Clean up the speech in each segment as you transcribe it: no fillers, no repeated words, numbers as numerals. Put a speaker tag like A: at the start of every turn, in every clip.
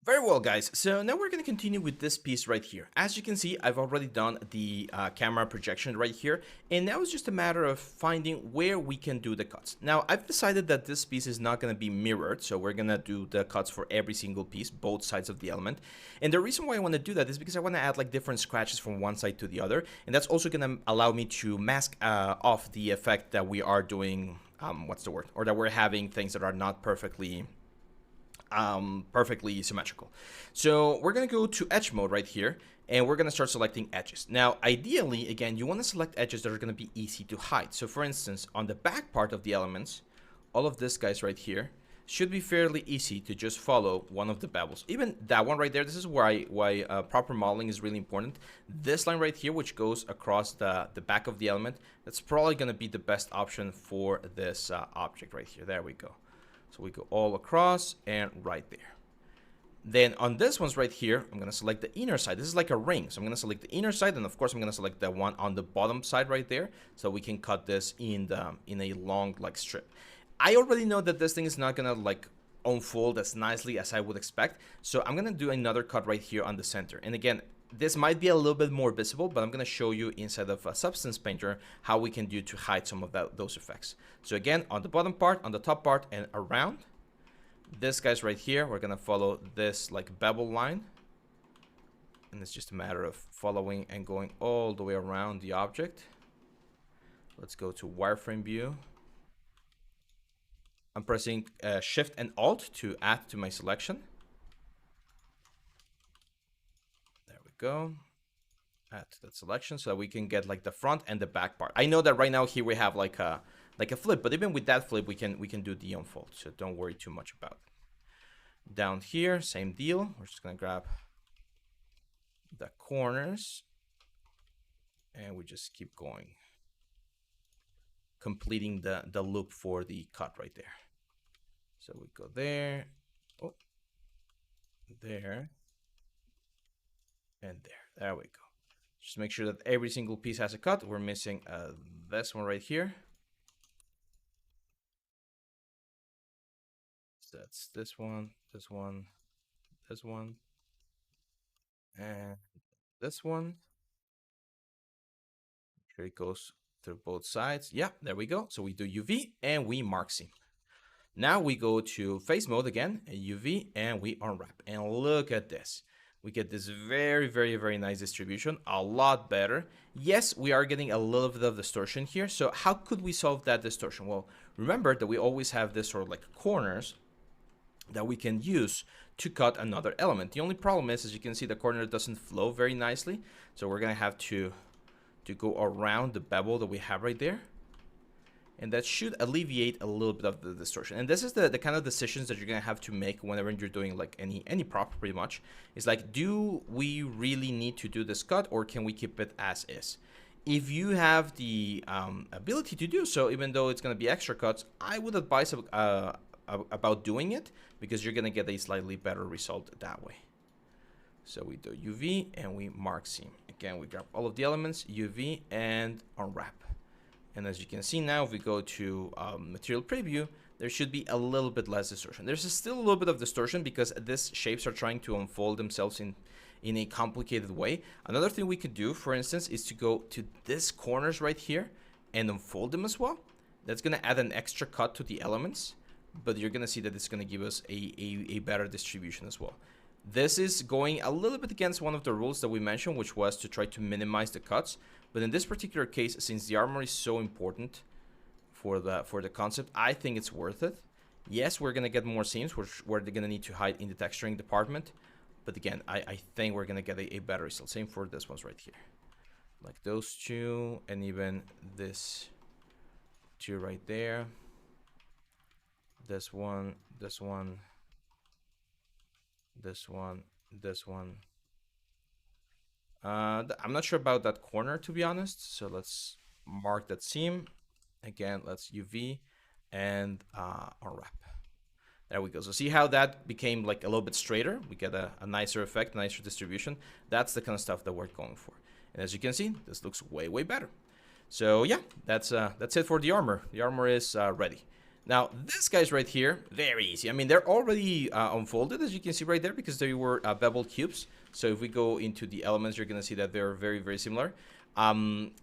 A: Very well, guys. So now we're going to continue with this piece right here. As you can see, I've already done the camera projection right here, and now it's just a matter of finding where we can do the cuts. Now, I've decided that this piece is not going to be mirrored, so we're going to do the cuts for every single piece, both sides of the element. And the reason why I want to do that is because I want to add like different scratches from one side to the other, and that's also going to allow me to mask off the effect that we are doing, what's the word, or that we're having things that are not perfectly symmetrical. So we're going to go to edge mode right here, and we're going to start selecting edges. Now, ideally, again, you want to select edges that are going to be easy to hide. So for instance, on the back part of the elements, all of this guys right here should be fairly easy to just follow one of the bevels. Even that one right there, this is why proper modeling is really important. This line right here, which goes across the back of the element, that's probably going to be the best option for this object right here. There we go. So we go all across and right there. Then on this one's right here, I'm going to select the inner side. This is like a ring. So I'm going to select the inner side. And of course, I'm going to select the one on the bottom side right there. So we can cut this in a long like strip. I already know that this thing is not going to like unfold as nicely as I would expect. So I'm going to do another cut right here on the center. And again, this might be a little bit more visible, but I'm going to show you inside of a Substance Painter how we can do to hide some of those effects. So again, on the bottom part, on the top part, and around, this guy's right here, we're going to follow this like bevel line. And it's just a matter of following and going all the way around the object. Let's go to wireframe view. I'm pressing Shift and Alt to add to my selection. There we go. Add to that selection so that we can get like the front and the back part. I know that right now here we have like a flip, but even with that flip, we can do the unfold. So don't worry too much about it. Down here, same deal. We're just gonna grab the corners, and we just keep going, completing the loop for the cut right there. So we go there, oh, there, and there. There we go. Just make sure that every single piece has a cut. We're missing this one right here. So that's this one, this one, this one, and this one. Here it goes through both sides. Yeah, there we go. So we do UV and we mark seam. Now we go to face mode again, UV, and we unwrap. And look at this. We get this very, very, very nice distribution, a lot better. Yes, we are getting a little bit of distortion here. So how could we solve that distortion? Well, remember that we always have this sort of like corners that we can use to cut another element. The only problem is, as you can see, the corner doesn't flow very nicely. So we're gonna have to go around the bevel that we have right there. And that should alleviate a little bit of the distortion. And this is the kind of decisions that you're gonna have to make whenever you're doing like any prop pretty much. It's like, do we really need to do this cut, or can we keep it as is? If you have the ability to do so, even though it's gonna be extra cuts, I would advise about doing it, because you're gonna get a slightly better result that way. So we do UV and we mark seam. Again, we grab all of the elements, UV, and unwrap. And as you can see now, if we go to material preview, there should be a little bit less distortion. There's still a little bit of distortion because these shapes are trying to unfold themselves in a complicated way. Another thing we could do, for instance, is to go to these corners right here and unfold them as well. That's going to add an extra cut to the elements, but you're going to see that it's going to give us a better distribution as well. This is going a little bit against one of the rules that we mentioned, which was to try to minimize the cuts. But in this particular case, since the armor is so important for the concept, I think it's worth it. Yes, we're going to get more seams, which we're going to need to hide in the texturing department. But again, I think we're going to get a better result. Same for this one's right here. Like those two, and even this two right there. This one, this one, this one, this one. I'm not sure about that corner, to be honest. So let's mark that seam. Again, let's UV and unwrap. There we go. So see how that became like a little bit straighter? We get a nicer effect, nicer distribution. That's the kind of stuff that we're going for. And as you can see, this looks way, way better. So yeah, that's it for the armor. The armor is ready. Now, these guys right here, very easy. I mean, they're already unfolded, as you can see right there, because they were beveled cubes. So if we go into the elements, you're going to see that they're very, very similar.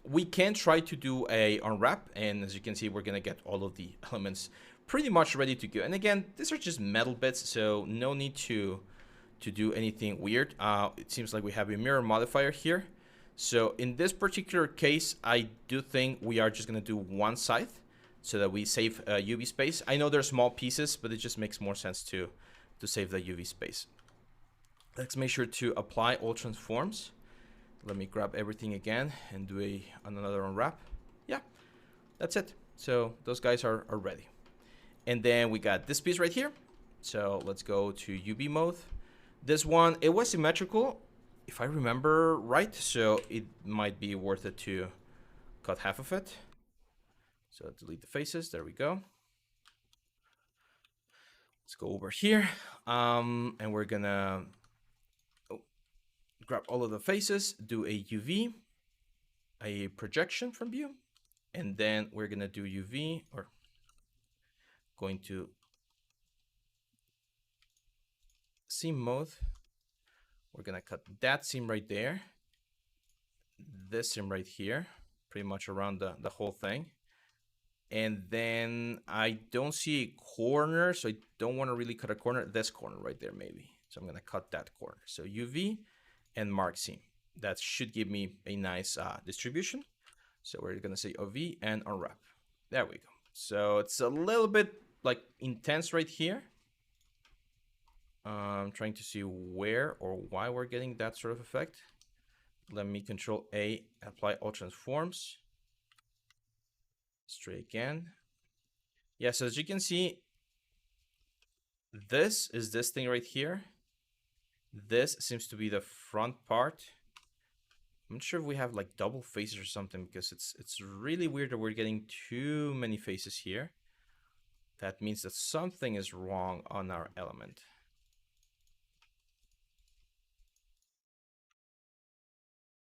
A: We can try to do a unwrap, and as you can see, we're going to get all of the elements pretty much ready to go. And again, these are just metal bits, so no need to do anything weird. It seems like we have a mirror modifier here. So in this particular case, I do think we are just going to do one side, so that we save UV space. I know they're small pieces, but it just makes more sense to save the UV space. Let's make sure to apply all transforms. Let me grab everything again and do another unwrap. Yeah, that's it. So those guys are ready. And then we got this piece right here. So let's go to UV mode. This one, it was symmetrical, if I remember right, so it might be worth it to cut half of it. So delete the faces. There we go. Let's go over here. And we're gonna grab all of the faces, do a UV, a projection from view, and then we're gonna do UV, or going to seam mode. We're gonna cut that seam right there, this seam right here, pretty much around the whole thing. And then I don't see a corner, so I don't want to really cut a corner. This corner right there, maybe. So I'm going to cut that corner. So UV and mark seam. That should give me a nice distribution. So we're going to say OV and unwrap. There we go. So it's a little bit like intense right here. I'm trying to see where or why we're getting that sort of effect. Let me Control A, apply all transforms. Straight again. Yeah, so as you can see, this is this thing right here. This seems to be the front part. I'm not sure if we have like double faces or something, because it's really weird that we're getting too many faces here. That means that something is wrong on our element.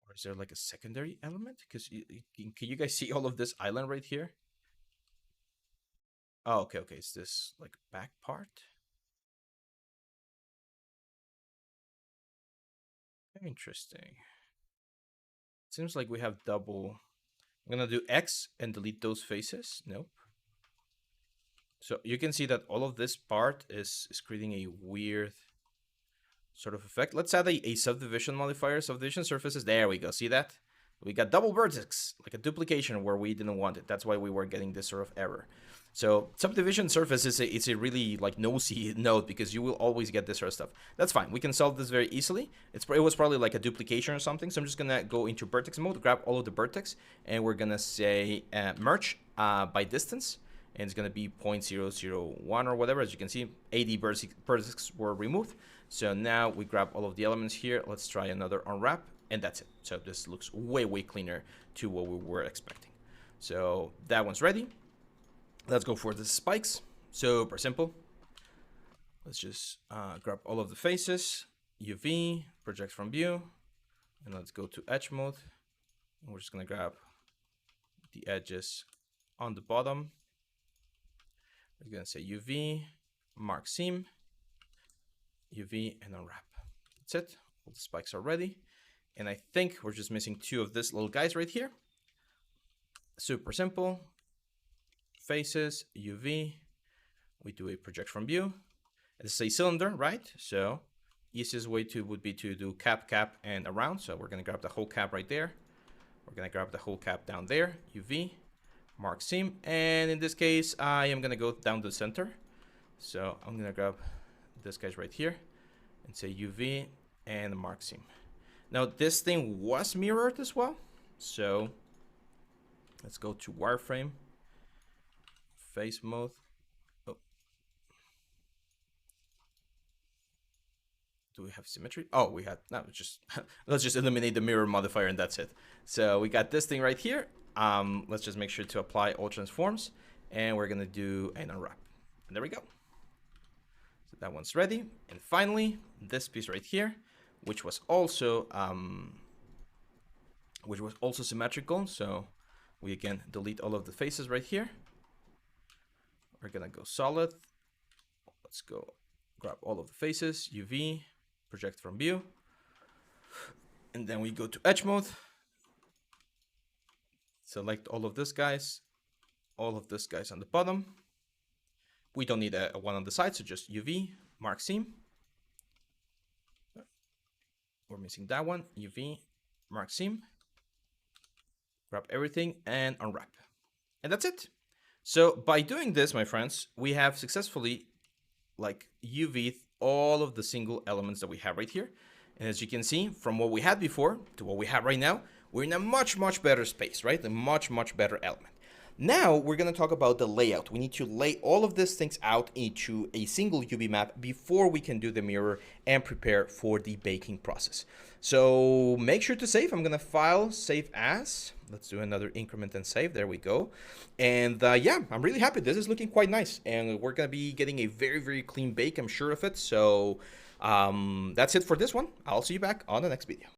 A: Or is there like a secondary element? Because can you guys see all of this island right here? Oh, okay, okay. Is this like back part? Interesting. Seems like we have double. I'm gonna do X and delete those faces. Nope. So you can see that all of this part is creating a weird sort of effect. Let's add a subdivision modifier. Subdivision surfaces. There we go. See that? We got double vertex, like a duplication where we didn't want it. That's why we were getting this sort of error. So subdivision surface it's a really like nosy node, because you will always get this sort of stuff. That's fine. We can solve this very easily. It was probably like a duplication or something. So I'm just gonna go into vertex mode, grab all of the vertex, and we're gonna say merge by distance, and it's gonna be 0.001 or whatever. As you can see, 80 vertex were removed. So now we grab all of the elements here. Let's try another unwrap, and that's it. So this looks way cleaner to what we were expecting. So that one's ready. Let's go for the spikes. Super simple. Let's just grab all of the faces, UV, project from view, and let's go to edge mode. And we're just gonna grab the edges on the bottom. We're gonna say UV, mark seam, UV, and unwrap. That's it. All the spikes are ready. And I think we're just missing two of these little guys right here. Super simple. Faces, UV. We do a project from view. It's a cylinder, right? So easiest way would be to do cap, and around. So we're gonna grab the whole cap right there. We're gonna grab the whole cap down there. UV, mark seam, and in this case, I am gonna go down the center. So I'm gonna grab this guy's right here and say UV and mark seam. Now this thing was mirrored as well. So let's go to wireframe. Face mode. Oh. Do we have symmetry? Oh, we had, no, just, let's just eliminate the mirror modifier and that's it. So we got this thing right here. Let's just make sure to apply all transforms, and we're gonna do an unwrap. And there we go. So that one's ready. And finally, this piece right here, which was also symmetrical. So we again delete all of the faces right here. We're gonna go solid. Let's go grab all of the faces, UV, project from view. And then we go to edge mode. Select all of this guys, all of this guys on the bottom. We don't need a one on the side, so just UV, mark seam. We're missing that one, UV, mark seam. Grab everything and unwrap. And that's it. So by doing this, my friends, we have successfully like UV'd all of the single elements that we have right here. And as you can see, from what we had before to what we have right now, we're in a much, much better space, right? A much, much better element. Now we're going to talk about the layout. We need to lay all of these things out into a single UV map before we can do the mirror and prepare for the baking process. So make sure to save. I'm going to file, save as. Let's do another increment and save. There we go. And yeah, I'm really happy. This is looking quite nice. And we're going to be getting a very, very clean bake. I'm sure of it. So that's it for this one. I'll see you back on the next video.